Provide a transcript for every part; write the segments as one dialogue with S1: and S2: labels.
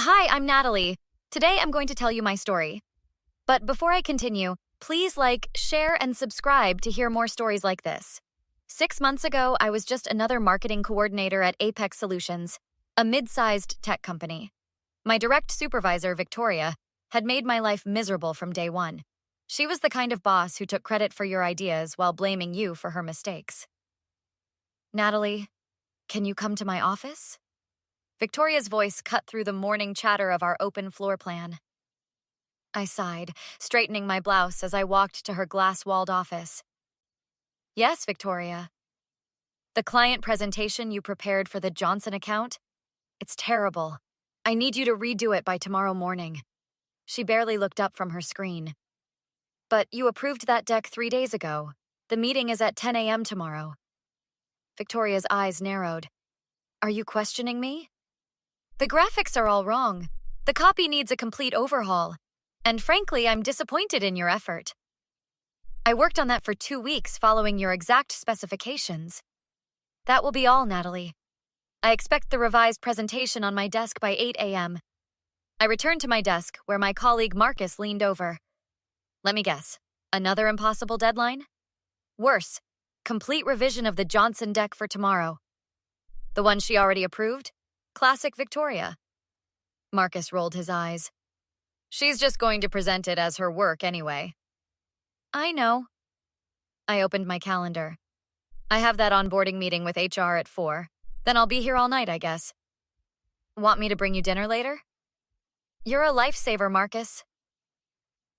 S1: Hi, I'm Natalie. Today I'm going to tell you my story. But before I continue, please like, share, and subscribe to hear more stories like this. 6 months ago, I was just another marketing coordinator at Apex Solutions, a mid-sized tech company. My direct supervisor, Victoria, had made my life miserable from day one. She was the kind of boss who took credit for your ideas while blaming you for her mistakes. Natalie, can you come to my office? Victoria's voice cut through the morning chatter of our open floor plan. I sighed, straightening my blouse as I walked to her glass-walled office. Yes, Victoria. The client presentation you prepared for the Johnson account? It's terrible. I need you to redo it by tomorrow morning. She barely looked up from her screen. But you approved that deck 3 days ago. The meeting is at 10 a.m. tomorrow. Victoria's eyes narrowed. Are you questioning me? The graphics are all wrong. The copy needs a complete overhaul. And frankly, I'm disappointed in your effort. I worked on that for 2 weeks following your exact specifications. That will be all, Natalie. I expect the revised presentation on my desk by 8 a.m. I returned to my desk where my colleague Marcus leaned over. Let me guess, another impossible deadline? Worse, complete revision of the Johnson deck for tomorrow. The one she already approved? Classic Victoria. Marcus rolled his eyes. She's just going to present it as her work anyway. I know. I opened my calendar. I have that onboarding meeting with HR at 4. Then I'll be here all night, I guess. Want me to bring you dinner later? You're a lifesaver, Marcus.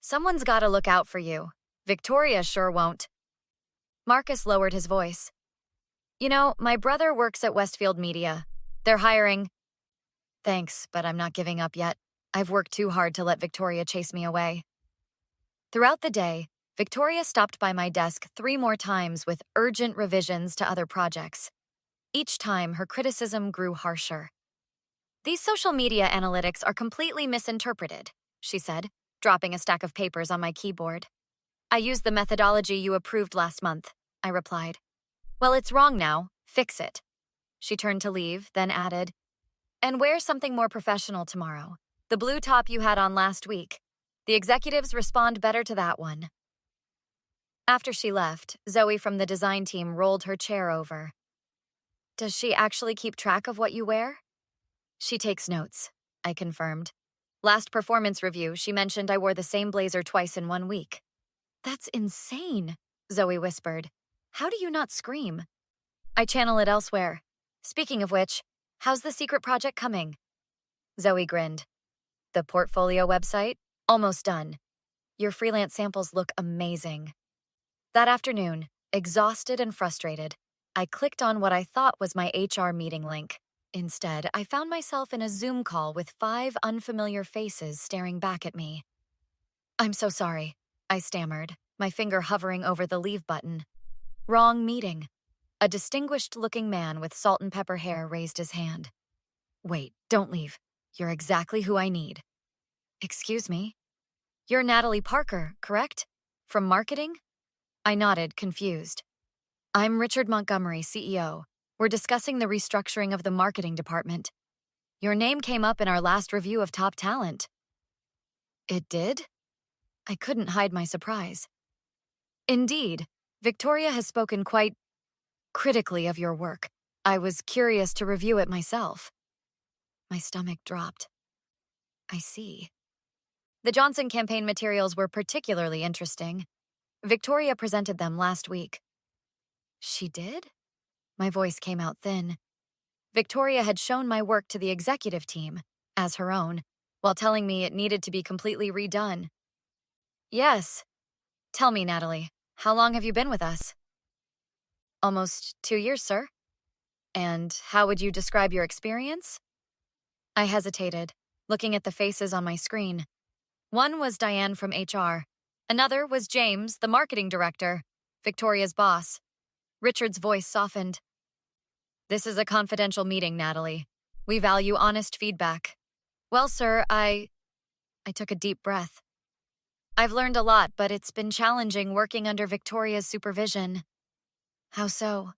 S1: Someone's got to look out for you. Victoria sure won't. Marcus lowered his voice. You know, my brother works at Westfield Media. They're hiring. Thanks, but I'm not giving up yet. I've worked too hard to let Victoria chase me away. Throughout the day, Victoria stopped by my desk 3 more times with urgent revisions to other projects. Each time, her criticism grew harsher. These social media analytics are completely misinterpreted, she said, dropping a stack of papers on my keyboard. I used the methodology you approved last month, I replied. Well, it's wrong now. Fix it. She turned to leave, then added, and wear something more professional tomorrow. The blue top you had on last week. The executives respond better to that one. After she left, Zoe from the design team rolled her chair over. Does she actually keep track of what you wear? She takes notes, I confirmed. Last performance review, she mentioned I wore the same blazer twice in 1 week. That's insane, Zoe whispered. How do you not scream? I channel it elsewhere. Speaking of which, how's the secret project coming? Zoe grinned. The portfolio website? Almost done. Your freelance samples look amazing. That afternoon, exhausted and frustrated, I clicked on what I thought was my HR meeting link. Instead, I found myself in a Zoom call with 5 unfamiliar faces staring back at me. I'm so sorry, I stammered, my finger hovering over the leave button. Wrong meeting. A distinguished-looking man with salt and pepper hair raised his hand. Wait, don't leave. You're exactly who I need. Excuse me? You're Natalie Parker, correct? From marketing? I nodded, confused. I'm Richard Montgomery, CEO. We're discussing the restructuring of the marketing department. Your name came up in our last review of top talent. It did? I couldn't hide my surprise. Indeed, Victoria has spoken quite critically of your work. I was curious to review it myself. My stomach dropped. I see. The Johnson campaign materials were particularly interesting. Victoria presented them last week. She did? My voice came out thin. Victoria had shown my work to the executive team, as her own, while telling me it needed to be completely redone. Yes. Tell me, Natalie, how long have you been with us? Almost 2 years, sir. And how would you describe your experience? I hesitated, looking at the faces on my screen. One was Diane from HR. Another was James, the marketing director, Victoria's boss. Richard's voice softened. This is a confidential meeting, Natalie. We value honest feedback. Well, sir, I took a deep breath. I've learned a lot, but it's been challenging working under Victoria's supervision. How so?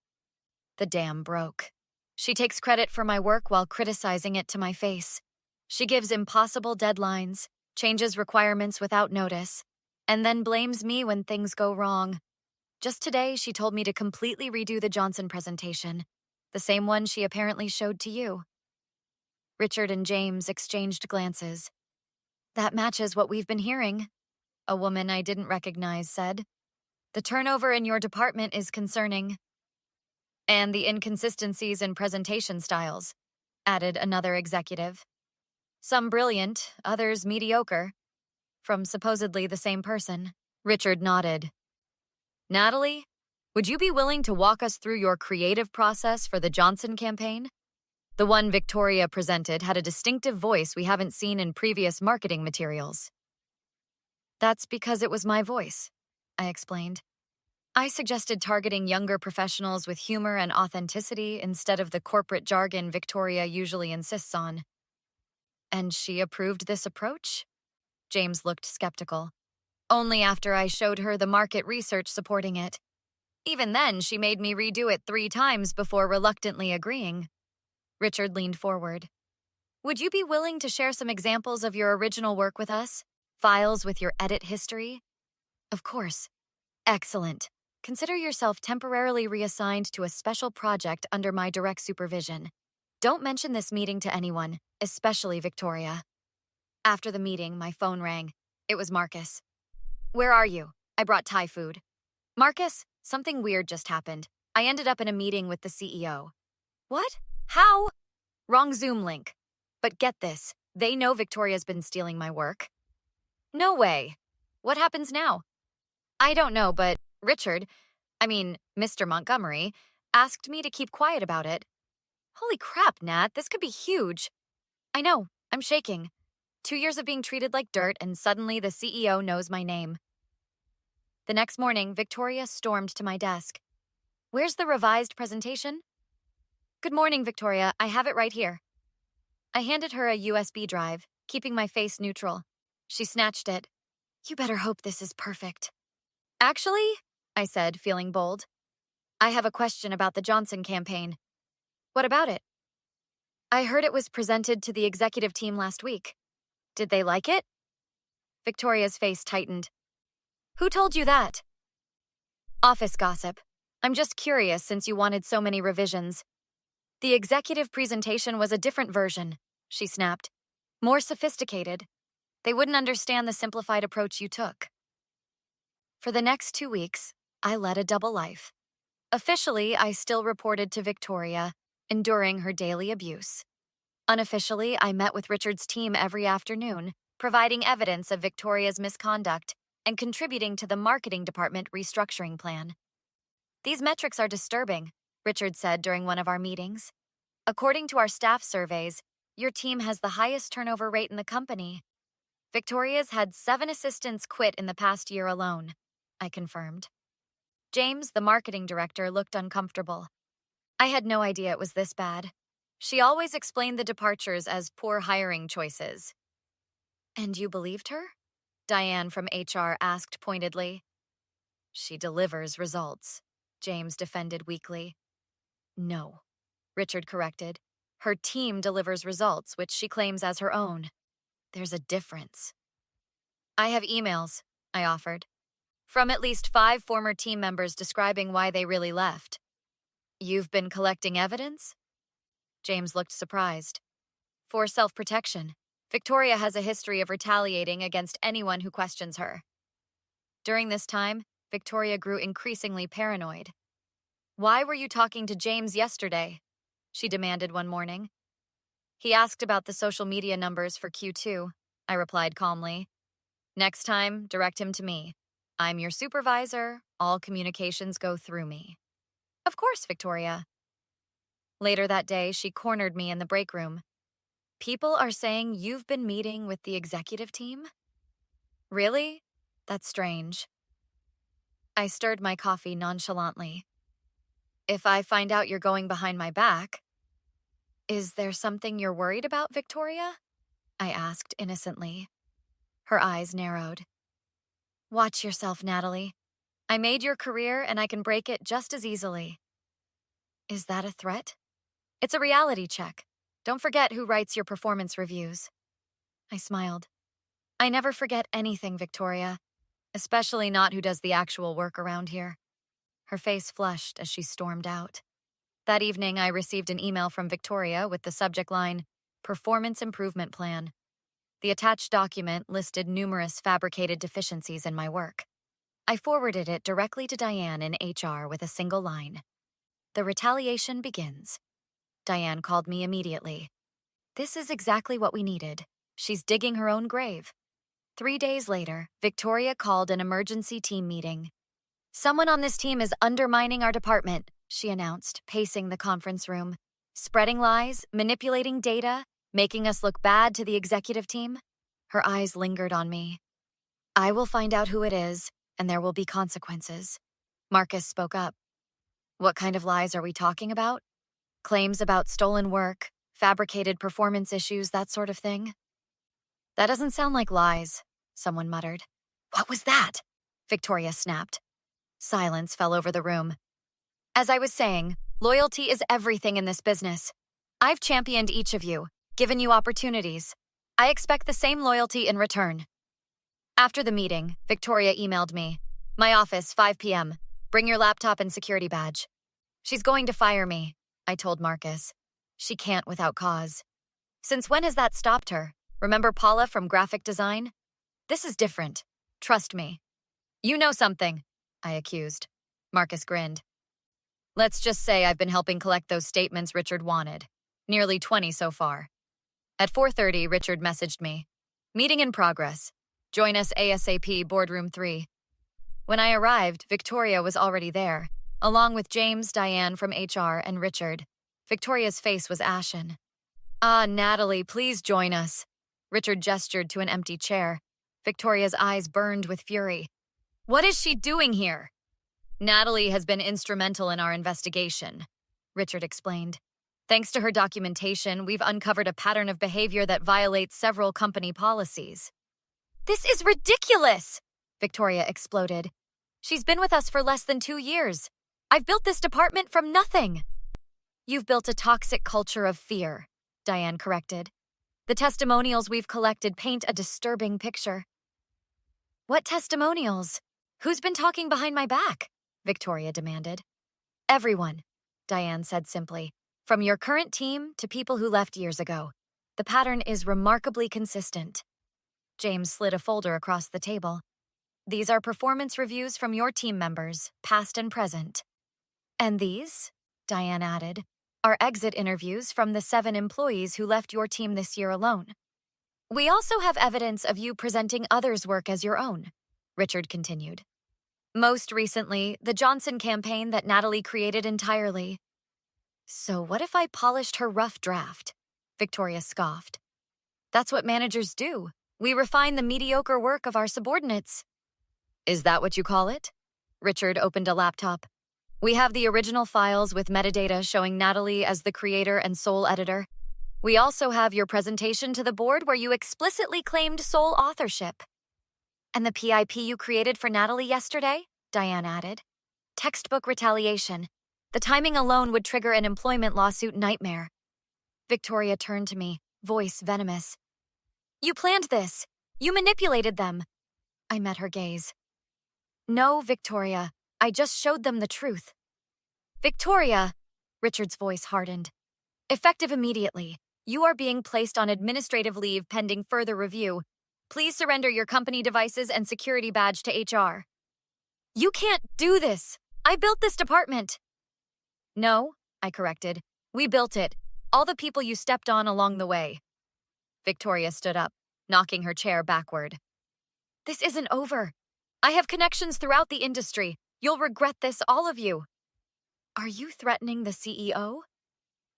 S1: The dam broke. She takes credit for my work while criticizing it to my face. She gives impossible deadlines, changes requirements without notice, and then blames me when things go wrong. Just today, she told me to completely redo the Johnson presentation, the same one she apparently showed to you. Richard and James exchanged glances. That matches what we've been hearing, a woman I didn't recognize said. The turnover in your department is concerning. And the inconsistencies in presentation styles, added another executive. Some brilliant, others mediocre. From supposedly the same person. Richard nodded. Natalie, would you be willing to walk us through your creative process for the Johnson campaign? The one Victoria presented had a distinctive voice we haven't seen in previous marketing materials. That's because it was my voice, I explained. I suggested targeting younger professionals with humor and authenticity instead of the corporate jargon Victoria usually insists on. And she approved this approach? James looked skeptical. Only after I showed her the market research supporting it. Even then, she made me redo it 3 times before reluctantly agreeing. Richard leaned forward. Would you be willing to share some examples of your original work with us? Files with your edit history? Of course. Excellent. Consider yourself temporarily reassigned to a special project under my direct supervision. Don't mention this meeting to anyone, especially Victoria. After the meeting, my phone rang. It was Marcus. Where are you? I brought Thai food. Marcus, something weird just happened. I ended up in a meeting with the CEO. What? How? Wrong Zoom link. But get this, they know Victoria's been stealing my work. No way. What happens now? I don't know, but Mr. Montgomery, asked me to keep quiet about it. Holy crap, Nat, this could be huge. I know, I'm shaking. 2 years of being treated like dirt, and suddenly the CEO knows my name. The next morning, Victoria stormed to my desk. Where's the revised presentation? Good morning, Victoria. I have it right here. I handed her a USB drive, keeping my face neutral. She snatched it. You better hope this is perfect. Actually, I said, feeling bold, I have a question about the Johnson campaign. What about it? I heard it was presented to the executive team last week. Did they like it? Victoria's face tightened. Who told you that? Office gossip. I'm just curious since you wanted so many revisions. The executive presentation was a different version, she snapped. More sophisticated. They wouldn't understand the simplified approach you took. For the next 2 weeks, I led a double life. Officially, I still reported to Victoria, enduring her daily abuse. Unofficially, I met with Richard's team every afternoon, providing evidence of Victoria's misconduct and contributing to the marketing department restructuring plan. These metrics are disturbing, Richard said during one of our meetings. According to our staff surveys, your team has the highest turnover rate in the company. Victoria's had 7 assistants quit in the past year alone, I confirmed. James, the marketing director, looked uncomfortable. I had no idea it was this bad. She always explained the departures as poor hiring choices. And you believed her? Diane from HR asked pointedly. She delivers results, James defended weakly. No, Richard corrected. Her team delivers results, which she claims as her own. There's a difference. I have emails, I offered, from at least 5 former team members describing why they really left. You've been collecting evidence? James looked surprised. For self-protection, Victoria has a history of retaliating against anyone who questions her. During this time, Victoria grew increasingly paranoid. Why were you talking to James yesterday? She demanded one morning. He asked about the social media numbers for Q2, I replied calmly. Next time, direct him to me. I'm your supervisor. All communications go through me. Of course, Victoria. Later that day, she cornered me in the break room. People are saying you've been meeting with the executive team? Really? That's strange. I stirred my coffee nonchalantly. If I find out you're going behind my back... Is there something you're worried about, Victoria? I asked innocently. Her eyes narrowed. Watch yourself, Natalie. I made your career and I can break it just as easily. Is that a threat? It's a reality check. Don't forget who writes your performance reviews. I smiled. I never forget anything, Victoria, especially not who does the actual work around here. Her face flushed as she stormed out. That evening, I received an email from Victoria with the subject line, Performance Improvement Plan. The attached document listed numerous fabricated deficiencies in my work. I forwarded it directly to Diane in HR with a single line. The retaliation begins. Diane called me immediately. This is exactly what we needed. She's digging her own grave. 3 days later, Victoria called an emergency team meeting. Someone on this team is undermining our department, she announced, pacing the conference room. Spreading lies, manipulating data, making us look bad to the executive team. Her eyes lingered on me. I will find out who it is, and there will be consequences. Marcus spoke up. What kind of lies are we talking about? Claims about stolen work, fabricated performance issues, that sort of thing? That doesn't sound like lies, someone muttered. What was that? Victoria snapped. Silence fell over the room. As I was saying, loyalty is everything in this business. I've championed each of you, given you opportunities. I expect the same loyalty in return. After the meeting, Victoria emailed me. My office, 5 p.m. Bring your laptop and security badge. She's going to fire me, I told Marcus. She can't without cause. Since when has that stopped her? Remember Paula from graphic design? This is different. Trust me. You know something, I accused. Marcus grinned. Let's just say I've been helping collect those statements Richard wanted. Nearly 20 so far. At 4:30, Richard messaged me. Meeting in progress. Join us ASAP, Boardroom 3. When I arrived, Victoria was already there, along with James, Diane from HR, and Richard. Victoria's face was ashen. Natalie, please join us. Richard gestured to an empty chair. Victoria's eyes burned with fury. What is she doing here? Natalie has been instrumental in our investigation, Richard explained. Thanks to her documentation, we've uncovered a pattern of behavior that violates several company policies. This is ridiculous, Victoria exploded. She's been with us for less than 2 years. I've built this department from nothing. You've built a toxic culture of fear, Diane corrected. The testimonials we've collected paint a disturbing picture. What testimonials? Who's been talking behind my back? Victoria demanded. Everyone, Diane said simply. From your current team to people who left years ago. The pattern is remarkably consistent. James slid a folder across the table. These are performance reviews from your team members, past and present. And these, Diane added, are exit interviews from the 7 employees who left your team this year alone. We also have evidence of you presenting others' work as your own, Richard continued. Most recently, the Johnson campaign that Natalie created entirely. So what if I polished her rough draft? Victoria scoffed. That's what managers do. We refine the mediocre work of our subordinates. Is that what you call it? Richard opened a laptop. We have the original files with metadata showing Natalie as the creator and sole editor. We also have your presentation to the board where you explicitly claimed sole authorship. And the PIP you created for Natalie yesterday? Diane added. Textbook retaliation. The timing alone would trigger an employment lawsuit nightmare. Victoria turned to me, voice venomous. You planned this. You manipulated them. I met her gaze. No, Victoria. I just showed them the truth. Victoria, Richard's voice hardened. Effective immediately. You are being placed on administrative leave pending further review. Please surrender your company devices and security badge to HR. You can't do this. I built this department. No, I corrected. We built it. All the people you stepped on along the way. Victoria stood up, knocking her chair backward. This isn't over. I have connections throughout the industry. You'll regret this, all of you. Are you threatening the CEO?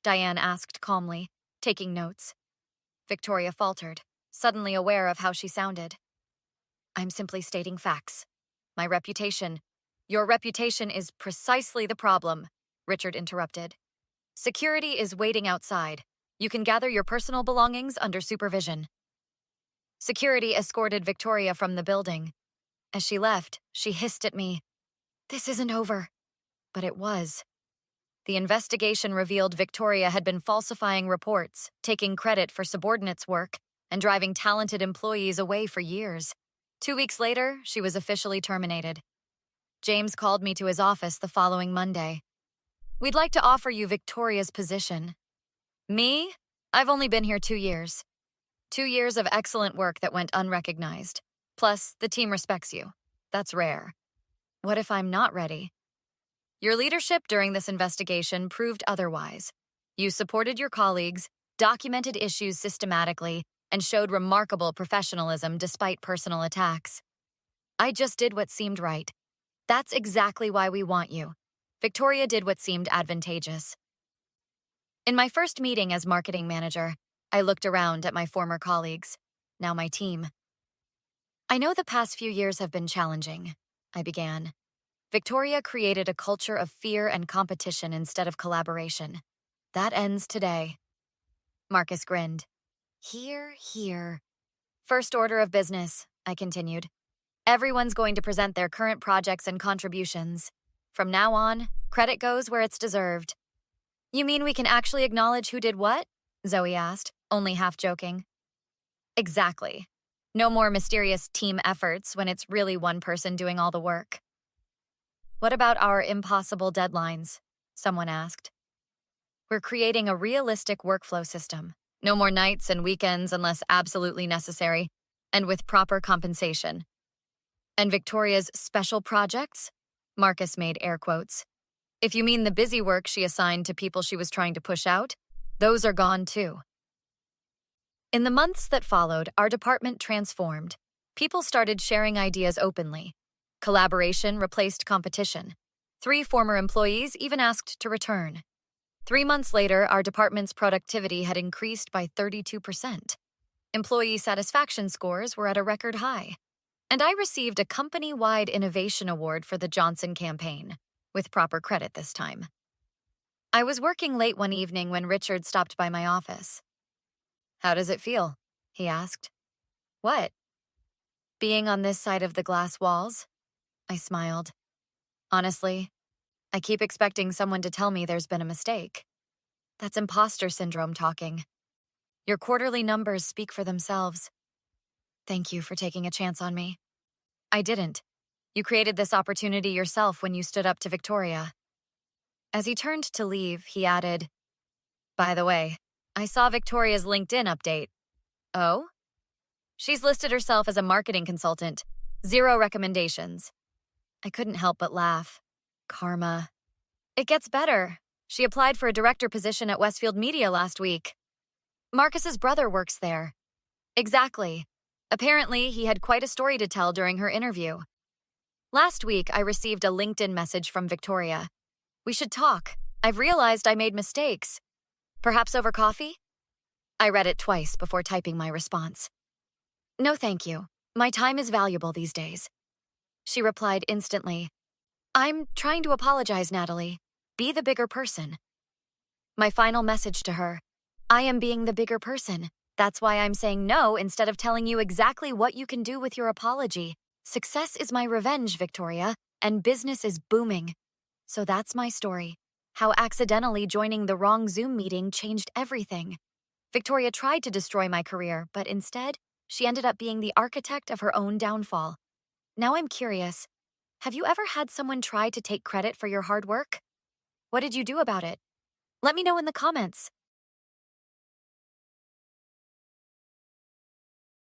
S1: Diane asked calmly, taking notes. Victoria faltered, suddenly aware of how she sounded. I'm simply stating facts. My reputation. Your reputation is precisely the problem, Richard interrupted. Security is waiting outside. You can gather your personal belongings under supervision. Security escorted Victoria from the building. As she left, she hissed at me. This isn't over. But it was. The investigation revealed Victoria had been falsifying reports, taking credit for subordinates' work, and driving talented employees away for years. 2 weeks later, she was officially terminated. James called me to his office the following Monday. "We'd like to offer you Victoria's position." Me? I've only been here 2 years. 2 years of excellent work that went unrecognized. Plus, the team respects you. That's rare. What if I'm not ready? Your leadership during this investigation proved otherwise. You supported your colleagues, documented issues systematically, and showed remarkable professionalism despite personal attacks. I just did what seemed right. That's exactly why we want you. Victoria did what seemed advantageous. In my first meeting as marketing manager, I looked around at my former colleagues, now my team. "I know the past few years have been challenging," I began. "Victoria created a culture of fear and competition instead of collaboration. That ends today." Marcus grinned. "Hear, hear." "First order of business," I continued. "Everyone's going to present their current projects and contributions. From now on, credit goes where it's deserved." "You mean we can actually acknowledge who did what?" Zoe asked, only half joking. "Exactly. No more mysterious team efforts when it's really one person doing all the work." "What about our impossible deadlines?" someone asked. "We're creating a realistic workflow system. No more nights and weekends unless absolutely necessary, and with proper compensation." "And Victoria's special projects?" Marcus made air quotes. "If you mean the busy work she assigned to people she was trying to push out, those are gone too." In the months that followed, our department transformed. People started sharing ideas openly. Collaboration replaced competition. 3 former employees even asked to return. 3 months later, our department's productivity had increased by 32%. Employee satisfaction scores were at a record high. And I received a company-wide innovation award for the Johnson campaign, with proper credit this time. I was working late one evening when Richard stopped by my office. "How does it feel?" he asked. "What?" "Being on this side of the glass walls?" I smiled. "Honestly, I keep expecting someone to tell me there's been a mistake. That's imposter syndrome talking. Your quarterly numbers speak for themselves." "Thank you for taking a chance on me." "I didn't. You created this opportunity yourself when you stood up to Victoria." As he turned to leave, he added, "By the way, I saw Victoria's LinkedIn update." "Oh?" "She's listed herself as a marketing consultant. 0 recommendations." I couldn't help but laugh. Karma. It gets better. She applied for a director position at Westfield Media last week. Marcus's brother works there. Exactly. Apparently, he had quite a story to tell during her interview. Last week, I received a LinkedIn message from Victoria. "We should talk. I've realized I made mistakes. Perhaps over coffee?" I read it twice before typing my response. "No, thank you. My time is valuable these days." She replied instantly, "I'm trying to apologize, Natalie. Be the bigger person." My final message to her, "I am being the bigger person. That's why I'm saying no instead of telling you exactly what you can do with your apology. Success is my revenge, Victoria, and business is booming." So that's my story. How accidentally joining the wrong Zoom meeting changed everything. Victoria tried to destroy my career, but instead, she ended up being the architect of her own downfall. Now I'm curious, have you ever had someone try to take credit for your hard work? What did you do about it? Let me know in the comments.